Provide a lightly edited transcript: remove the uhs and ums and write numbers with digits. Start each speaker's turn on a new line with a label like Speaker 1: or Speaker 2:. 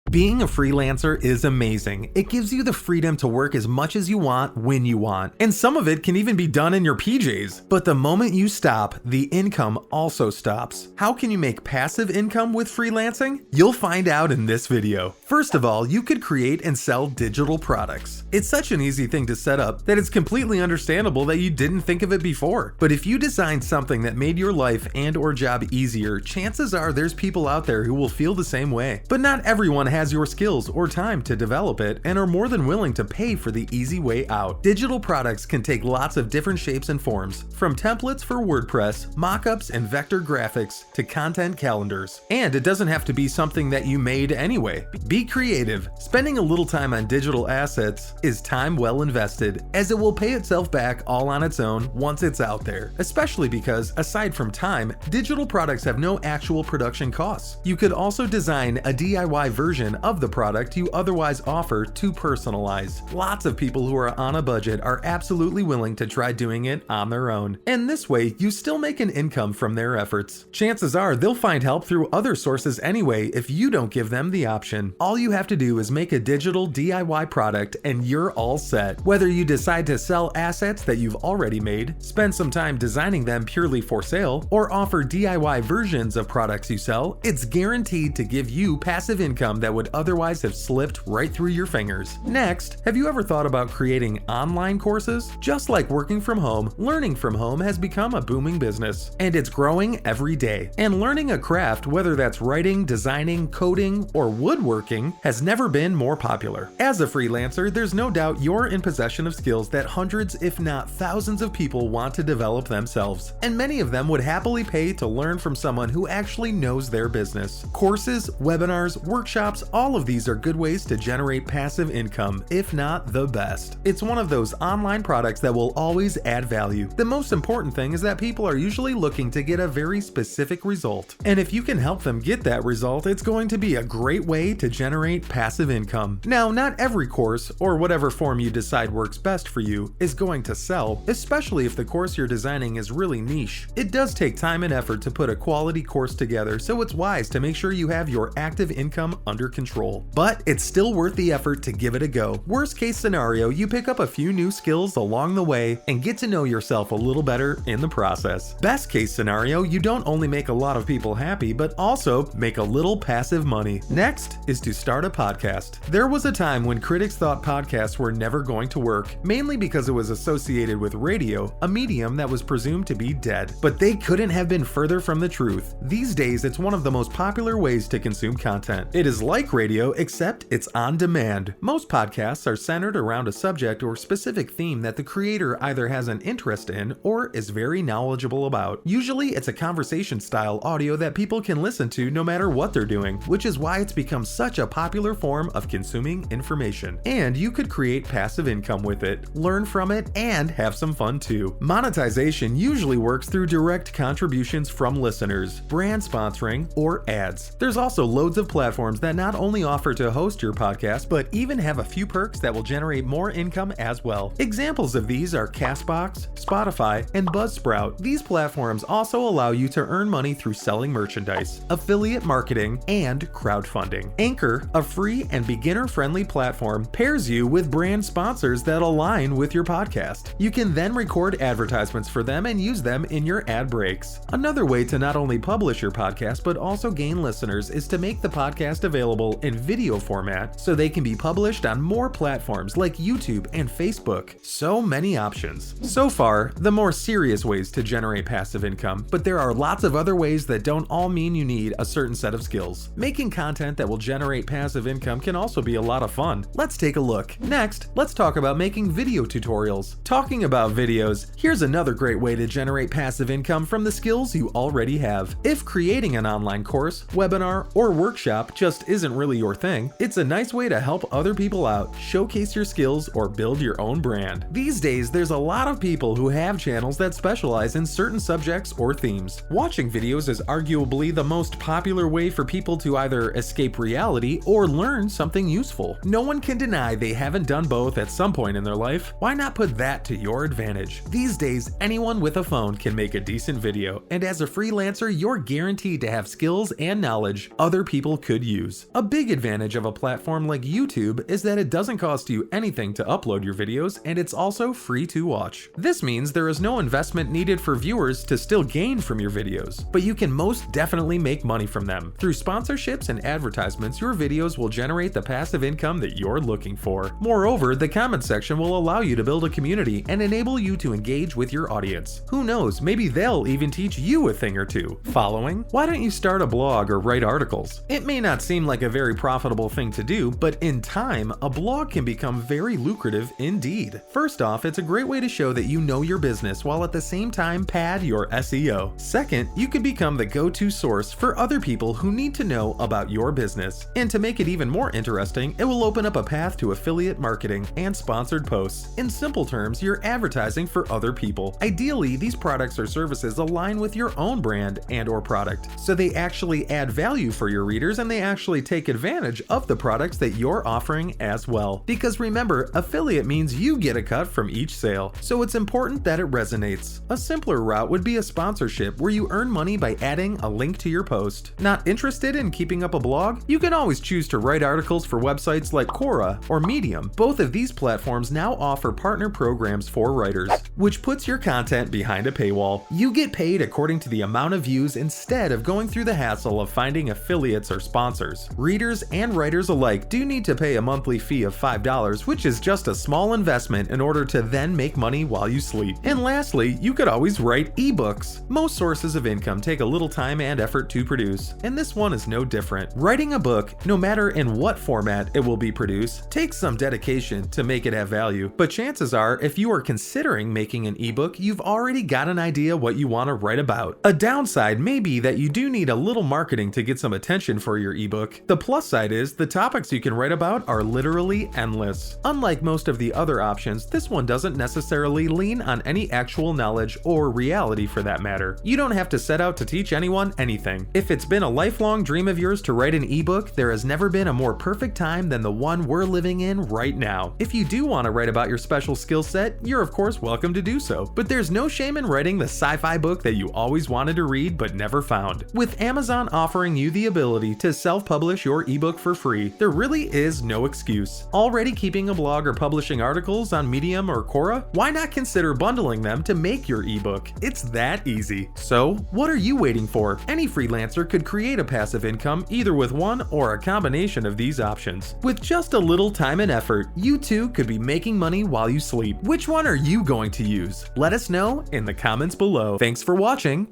Speaker 1: Being a freelancer is amazing. It gives you the freedom to work as much as you want when you want. And some of it can even be done in your PJs. But the moment you stop, the income also stops. How can you make passive income with freelancing? You'll find out in this video. First of all, you could create and sell digital products. It's such an easy thing to set up that it's completely understandable that you didn't think of it before. But if you designed something that made your life and or job easier, chances are there's people out there who will feel the same way. But not everyone has your skills or time to develop it and are more than willing to pay for the easy way out. Digital products can take lots of different shapes and forms, from templates for WordPress, mockups and vector graphics, to content calendars. And it doesn't have to be something that you made anyway. Be creative. Spending a little time on digital assets is time well invested, as it will pay itself back all on its own once it's out there. Especially because, aside from time, digital products have no actual production costs. You could also design a DIY version of the product you otherwise offer to personalize. Lots of people who are on a budget are absolutely willing to try doing it on their own. And this way, you still make an income from their efforts. Chances are they'll find help through other sources anyway if you don't give them the option. All you have to do is make a digital DIY product and you're all set. Whether you decide to sell assets that you've already made, spend some time designing them purely for sale, or offer DIY versions of products you sell, it's guaranteed to give you passive income that would otherwise have slipped right through your fingers. Next, have you ever thought about creating online courses? Just like working from home, learning from home has become a booming business, and it's growing every day. And learning a craft, whether that's writing, designing, coding, or woodworking, has never been more popular. As a freelancer, there's no doubt you're in possession of skills that hundreds, if not thousands of people want to develop themselves, and many of them would happily pay to learn from someone who actually knows their business. Courses, webinars, workshops, all of these are good ways to generate passive income, if not the best. It's one of those online products that will always add value. The most important thing is that people are usually looking to get a very specific result. And if you can help them get that result, it's going to be a great way to generate passive income. Now, not every course, or whatever form you decide works best for you, is going to sell, especially if the course you're designing is really niche. It does take time and effort to put a quality course together, so it's wise to make sure you have your active income under control. But it's still worth the effort to give it a go. Worst case scenario, you pick up a few new skills along the way and get to know yourself a little better in the process. Best case scenario, you don't only make a lot of people happy, but also make a little passive money. Next is to start a podcast. There was a time when critics thought podcasts were never going to work, mainly because it was associated with radio, a medium that was presumed to be dead. But they couldn't have been further from the truth. These days, it's one of the most popular ways to consume content. It is like radio, except it's on demand. Most podcasts are centered around a subject or specific theme that the creator either has an interest in or is very knowledgeable about. Usually, it's a conversation-style audio that people can listen to no matter what they're doing, which is why it's become such a popular form of consuming information. And you could create passive income with it, learn from it, and have some fun too. Monetization usually works through direct contributions from listeners, brand sponsoring, or ads. There's also loads of platforms that not only offer to host your podcast, but even have a few perks that will generate more income as well. Examples of these are Castbox, Spotify, and Buzzsprout. These platforms also allow you to earn money through selling merchandise, affiliate marketing, and crowdfunding. Anchor, a free and beginner-friendly platform, pairs you with brand sponsors that align with your podcast. You can then record advertisements for them and use them in your ad breaks. Another way to not only publish your podcast, but also gain listeners is to make the podcast available in video format so they can be published on more platforms like YouTube and Facebook. So many options. So far, the more serious ways to generate passive income, but there are lots of other ways that don't all mean you need a certain set of skills. Making content that will generate passive income can also be a lot of fun. Let's take a look. Next, let's talk about making video tutorials. Talking about videos, here's another great way to generate passive income from the skills you already have. If creating an online course, webinar, or workshop just isn't really your thing, it's a nice way to help other people out, showcase your skills, or build your own brand. These days, there's a lot of people who have channels that specialize in certain subjects or themes. Watching videos is arguably the most popular way for people to either escape reality or learn something useful. No one can deny they haven't done both at some point in their life. Why not put that to your advantage? These days, anyone with a phone can make a decent video, and as a freelancer, you're guaranteed to have skills and knowledge other people could use. A big advantage of a platform like YouTube is that it doesn't cost you anything to upload your videos, and it's also free to watch. This means there is no investment needed for viewers to still gain from your videos, but you can most definitely make money from them. Through sponsorships and advertisements, your videos will generate the passive income that you're looking for. Moreover, the comment section will allow you to build a community and enable you to engage with your audience. Who knows, maybe they'll even teach you a thing or two. Following? Why don't you start a blog or write articles? It may not seem like a very profitable thing to do, but in time, a blog can become very lucrative indeed. First off, it's a great way to show that you know your business while at the same time pad your SEO. Second, you can become the go-to source for other people who need to know about your business. And to make it even more interesting, it will open up a path to affiliate marketing and sponsored posts. In simple terms, you're advertising for other people. Ideally, these products or services align with your own brand and/or product, so they actually add value for your readers and they actually take advantage of the products that you're offering as well. Because remember, affiliate means you get a cut from each sale, so it's important that it resonates. A simpler route would be a sponsorship where you earn money by adding a link to your post. Not interested in keeping up a blog? You can always choose to write articles for websites like Quora or Medium. Both of these platforms now offer partner programs for writers, which puts your content behind a paywall. You get paid according to the amount of views instead of going through the hassle of finding affiliates or sponsors. Readers and writers alike do need to pay a monthly fee of $5, which is just a small investment in order to then make money while you sleep. And lastly, you could always write ebooks. Most sources of income take a little time and effort to produce, and this one is no different. Writing a book, no matter in what format it will be produced, takes some dedication to make it have value, but chances are if you are considering making an ebook, you've already got an idea what you want to write about. A downside may be that you do need a little marketing to get some attention for your ebook. The plus side is the topics you can write about are literally endless. Unlike most of the other options, this one doesn't necessarily lean on any actual knowledge or reality for that matter. You don't have to set out to teach anyone anything. If it's been a lifelong dream of yours to write an ebook, there has never been a more perfect time than the one we're living in right now. If you do want to write about your special skill set, you're of course welcome to do so, but there's no shame in writing the sci-fi book that you always wanted to read but never found. With Amazon offering you the ability to self-publish your ebook for free, there really is no excuse. Already keeping a blog or publishing articles on Medium or Quora? Why not consider bundling them to make your ebook? It's that easy. So, what are you waiting for? Any freelancer could create a passive income either with one or a combination of these options. With just a little time and effort, you too could be making money while you sleep. Which one are you going to use? Let us know in the comments below. Thanks for watching.